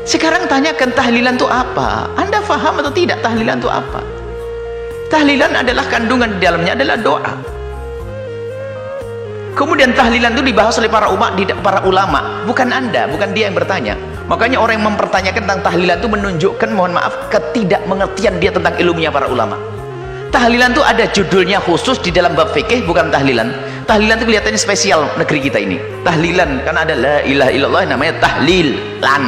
Sekarang tanyakan tahlilan itu apa? Anda faham atau tidak tahlilan itu apa? Tahlilan adalah kandungan di dalamnya adalah doa. Kemudian tahlilan itu dibahas oleh para ulama, bukan Anda, bukan dia yang bertanya. Makanya orang yang mempertanyakan tentang tahlilan itu menunjukkan, mohon maaf, ketidakmengertian dia tentang ilmunya para ulama. Tahlilan itu ada judulnya khusus di dalam bab fikih, bukan tahlilan. Tahlilan itu kelihatannya spesial negeri kita ini. Tahlilan karena ada la ilaha illallah, namanya tahlilan.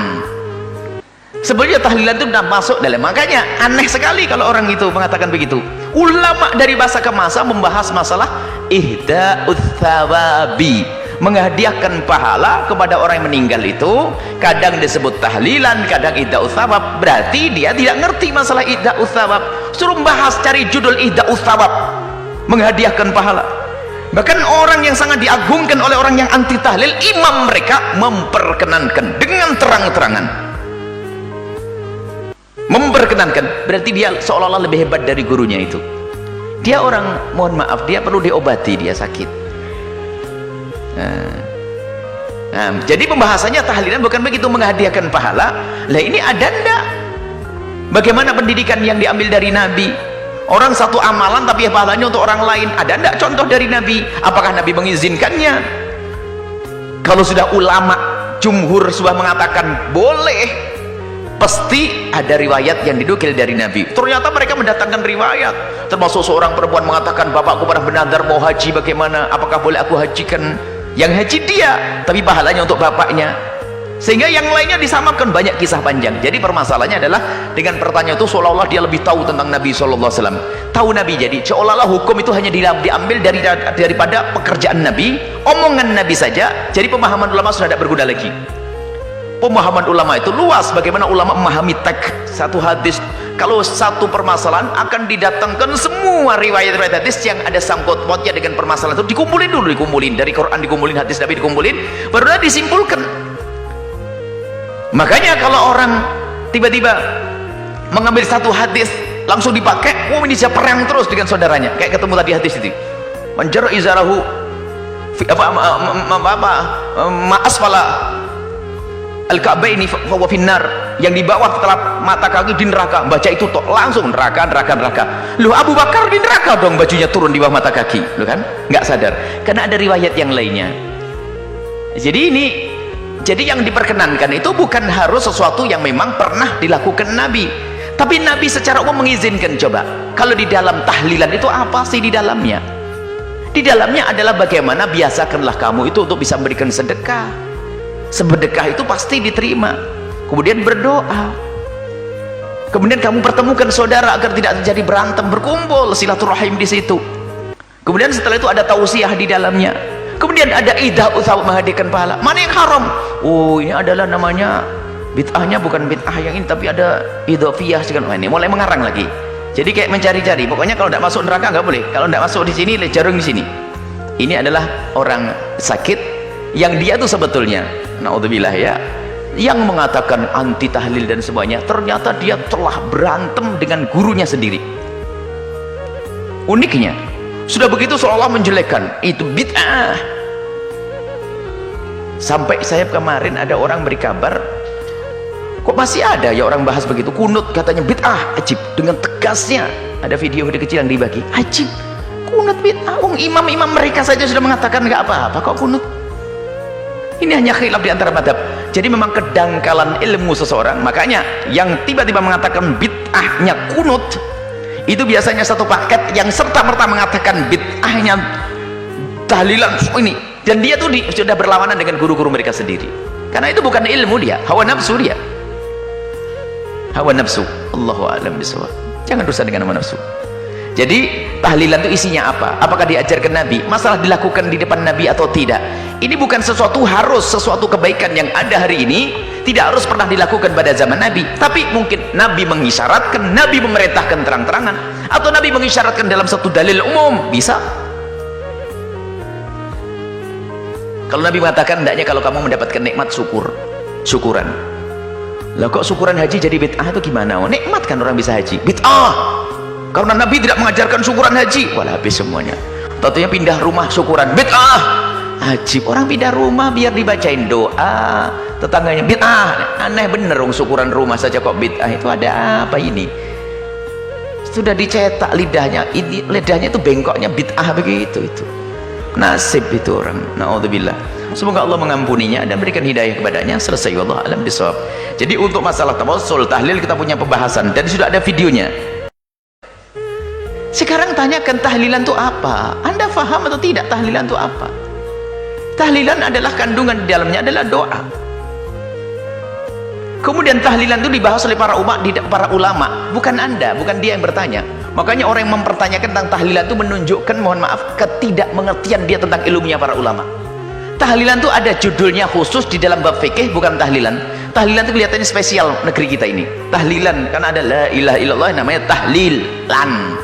Sebenarnya tahlilan itu sudah masuk dalam, makanya aneh sekali kalau orang itu mengatakan begitu. Ulama dari masa ke masa membahas masalah ihda'ut thawabi, menghadiahkan pahala kepada orang yang meninggal itu. Kadang disebut tahlilan, kadang ihda'ut thawab. Berarti dia tidak ngerti masalah ihda'ut thawab. Suruh bahas, cari judul ihda'ut thawab, menghadiahkan pahala. Bahkan orang yang sangat diagungkan oleh orang yang anti tahlil, imam mereka memperkenankan dengan terang-terangan, memperkenankan. Berarti dia seolah-olah lebih hebat dari gurunya itu. Dia orang, mohon maaf, dia perlu diobati, dia sakit. Jadi pembahasannya tahlilan bukan begitu, menghadiahkan pahala. Lah ini ada ndak? Bagaimana pendidikan yang diambil dari Nabi? Orang satu amalan tapi pahalanya untuk orang lain, ada ndak contoh dari Nabi? Apakah Nabi mengizinkannya? Kalau sudah ulama jumhur sudah mengatakan boleh, pasti ada riwayat yang dinukil dari Nabi. Ternyata mereka mendatangkan riwayat, termasuk seorang perempuan mengatakan, bapakku pernah bernadar mau haji, bagaimana, apakah boleh aku hajikan? Yang haji dia, tapi pahalanya untuk bapaknya. Sehingga yang lainnya disamakan, banyak kisah panjang. Jadi permasalahannya adalah dengan pertanyaan itu seolah-olah dia lebih tahu tentang Nabi SAW. Tahu Nabi, jadi seolah-olah hukum itu hanya diambil daripada pekerjaan Nabi, omongan Nabi saja. Jadi pemahaman ulama sudah tidak berguna lagi. Pemahaman ulama itu luas. Bagaimana ulama memahami teks satu hadis. Kalau satu permasalahan akan didatangkan semua riwayat-riwayat hadis yang ada sangkut pautnya dengan permasalahan itu, dikumpulin dulu, dikumpulin dari Quran, dikumpulin hadis Nabi, dikumpulin, barulah disimpulkan. Makanya kalau orang tiba-tiba mengambil satu hadis langsung dipakai, ini bisa perang terus dengan saudaranya, kayak ketemu tadi hadis itu, manjar izarahu ma'asfala al-ka'baini fahuwa finnar, yang di bawah setelah mata kaki di neraka. Baca itu toh langsung neraka. Loh, Abu Bakar di neraka dong, bajunya turun di bawah mata kaki, loh kan? Nggak sadar karena ada riwayat yang lainnya. Jadi yang diperkenankan itu bukan harus sesuatu yang memang pernah dilakukan Nabi, tapi Nabi secara umum mengizinkan. Coba kalau di dalam tahlilan itu apa sih di dalamnya? Di dalamnya adalah bagaimana biasakanlah kamu itu untuk bisa memberikan sedekah. Sedekah itu pasti diterima. Kemudian berdoa, kemudian kamu pertemukan saudara agar tidak terjadi berantem, berkumpul silaturahim di situ. Kemudian setelah itu ada tausiah di dalamnya. Kemudian ada ihda'ut thawab, menghadiahkan pahala. Mana yang haram? Oh, ini adalah namanya bid'ahnya bukan bid'ah yang ini, tapi ada idhofiyah segala. Ini mulai mengarang lagi. Jadi kayak mencari-cari. Pokoknya kalau tidak masuk neraka nggak boleh. Kalau tidak masuk di sini, jarum di sini. Ini adalah orang sakit yang dia tuh sebetulnya, naudzubillah ya, yang mengatakan anti tahlil dan semuanya, ternyata dia telah berantem dengan gurunya sendiri. Uniknya, sudah begitu seolah menjelekkan itu bid'ah. Sampai saya kemarin ada orang beri kabar, kok masih ada ya orang bahas begitu, kunut katanya bid'ah, ajib, dengan tegasnya. Ada video kecil yang dibagi, ajib, kunut bid'ah. Imam-imam mereka saja sudah mengatakan nggak apa-apa, kok kunut? Ini hanya khilaf di antara madhab. Jadi memang kedangkalan ilmu seseorang. Makanya yang tiba-tiba mengatakan bid'ahnya kunut itu biasanya satu paket yang serta-merta mengatakan bid'ahnya tahlilan ini, dan dia tuh sudah berlawanan dengan guru-guru mereka sendiri. Karena itu bukan ilmu, dia hawa nafsu, dia hawa nafsu. Allahu a'lam bishawab. Jangan dosa dengan hawa nafsu. Jadi tahlilan itu isinya apa? Apakah diajarkan Nabi? Masalah dilakukan di depan Nabi atau tidak? Ini bukan sesuatu harus, sesuatu kebaikan yang ada hari ini tidak harus pernah dilakukan pada zaman Nabi, tapi mungkin Nabi mengisyaratkan, Nabi memerintahkan terang-terangan, atau Nabi mengisyaratkan dalam satu dalil umum, bisa. Kalau Nabi mengatakan, hendaknya kalau kamu mendapatkan nikmat, syukuran. Lah kok syukuran haji jadi bid'ah itu gimana? Oh, nikmat kan orang bisa haji, bid'ah. Karena Nabi tidak mengajarkan syukuran haji, walah habis semuanya. Tentunya pindah rumah syukuran, bid'ah. Ajib, orang pindah rumah biar dibacain doa, tetangganya bid'ah. Aneh bener, syukuran rumah saja kok bid'ah. Itu ada apa ini? Sudah dicetak lidahnya, lidahnya itu bengkoknya bid'ah begitu. Itu nasib itu orang. Naudzubillah. Semoga Allah mengampuninya dan berikan hidayah kepadanya. Selesai, wallahu alam bisawab. Jadi untuk masalah tawassul tahlil kita punya pembahasan dan sudah ada videonya. Sekarang tanyakan tahlilan itu apa? Anda faham atau tidak tahlilan itu apa? Tahlilan adalah kandungan di dalamnya adalah doa. Kemudian tahlilan itu dibahas oleh para ulama, bukan Anda, bukan dia yang bertanya. Makanya orang yang mempertanyakan tentang tahlilan itu menunjukkan, mohon maaf, ketidakmengertian dia tentang ilmunya para ulama. Tahlilan itu ada judulnya khusus di dalam bab fikih, bukan tahlilan. Tahlilan itu kelihatannya spesial negeri kita ini. Tahlilan karena ada la ilaha illallah namanya tahlilan.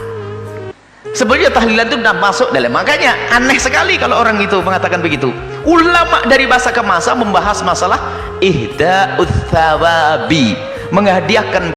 Sebenarnya tahlilan itu sudah masuk dalam, makanya aneh sekali kalau orang itu mengatakan begitu. Ulama dari masa ke masa membahas masalah ihda'ut thawabi, menghadiahkan